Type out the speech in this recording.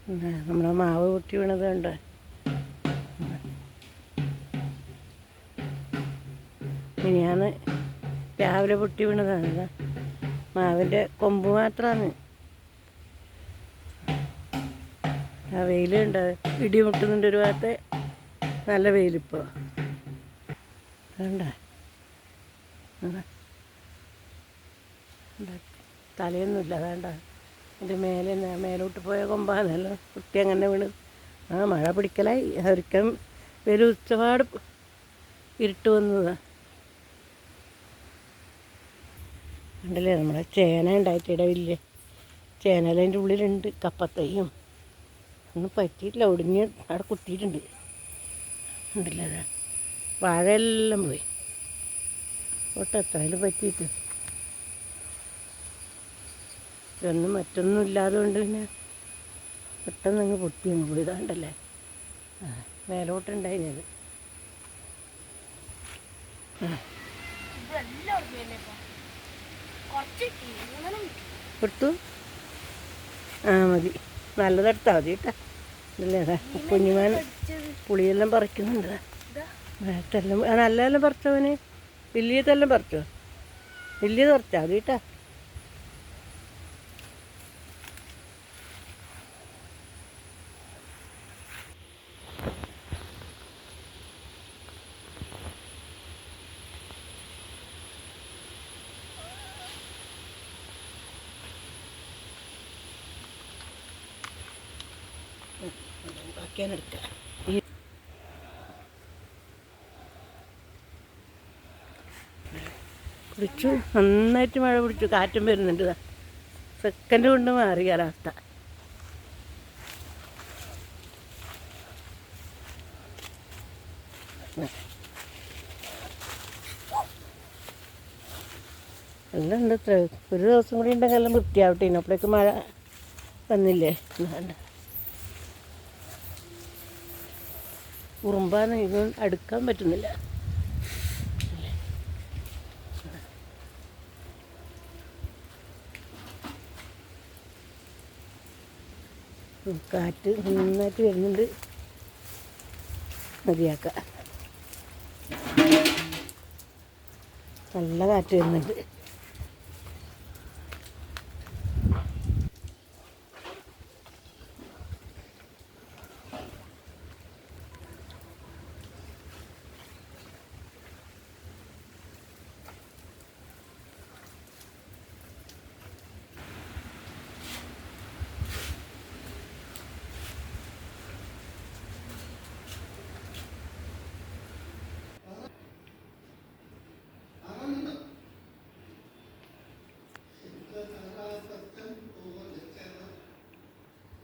നമ്മളെ മാവ് പൊട്ടി വീണത് കണ്ടോ? മിനിയാന്ന് രാവിലെ പൊട്ടി വീണതാണ്. മാവിൻ്റെ കൊമ്പ് മാത്രമാണ്. ആ വെയിലുണ്ട്, ഇടി മുട്ടുന്നുണ്ട് ഒരു ഭാഗത്ത്. നല്ല വെയിലിപ്പോൾ വേണ്ട. തലയൊന്നുമില്ല, വേണ്ട. എൻ്റെ മേലോട്ട് പോയ കൊമ്പാണല്ലോ കുട്ടി അങ്ങനെ വീണ്. മഴ പിടിക്കലായി. ഒരിക്കലും ഒരു ഉച്ചപാട് ഇരുട്ട് വന്നതാണ്. ഉണ്ടല്ലേ നമ്മളെ ചേന ഉണ്ടായിട്ടിട വലിയ ചേനല അതിൻ്റെ ഉള്ളിലുണ്ട്. കപ്പത്തയ്യും ഒന്നും പറ്റിയിട്ടില്ല, ഒടിഞ്ഞ് അവിടെ കുത്തിയിട്ടുണ്ട്. ഉണ്ടല്ലേ അതാ വാഴയെല്ലാം പോയി. എത്രയായാലും പറ്റിയിട്ട് ഇതൊന്നും മറ്റൊന്നും ഇല്ലാതെ കൊണ്ട് പിന്നെ പെട്ടെന്ന് അങ്ങ് പൊട്ടി അങ്ങ് പോയി. ഇതാണ്ടല്ലേ മേലോട്ടുണ്ടായിരുന്നത്. കൊടുത്തു. മതി, നല്ലതെടുത്താൽ മതി കേട്ടാ. ഇല്ലേ അതാ കുഞ്ഞുമാൻ പുളിയെല്ലാം പറിക്കുന്നുണ്ട്. മഴത്തെല്ലാം നല്ലതെല്ലാം പറിച്ചവന്. വലിയതെല്ലാം പറിച്ചോ? വലിയത് പറിച്ചാൽ മതി കേട്ടാ. ബാക്കിയാനെടുക്കാം. പിടിച്ചു, നന്നായിട്ട് മഴ പിടിച്ചു. കാറ്റും വരുന്നുണ്ട്. സെക്കൻഡ് കൊണ്ട് മാറി കാലാവസ്ഥ. എല്ലാം ഉണ്ട്. ഒരു ദിവസം കൂടി ഉണ്ടെങ്കിൽ എല്ലാം വൃത്തിയാവട്ടെ. ഇതിനപ്പോഴേക്ക് മഴ വന്നില്ലേ. ഉറുമ്പാന്ന് ഇത് അടുക്കാൻ പറ്റുന്നില്ല. കാറ്റ് നന്നായിട്ട് വരുന്നുണ്ട്. മതിയാക്കാം. നല്ല കാറ്റ് വരുന്നുണ്ട്.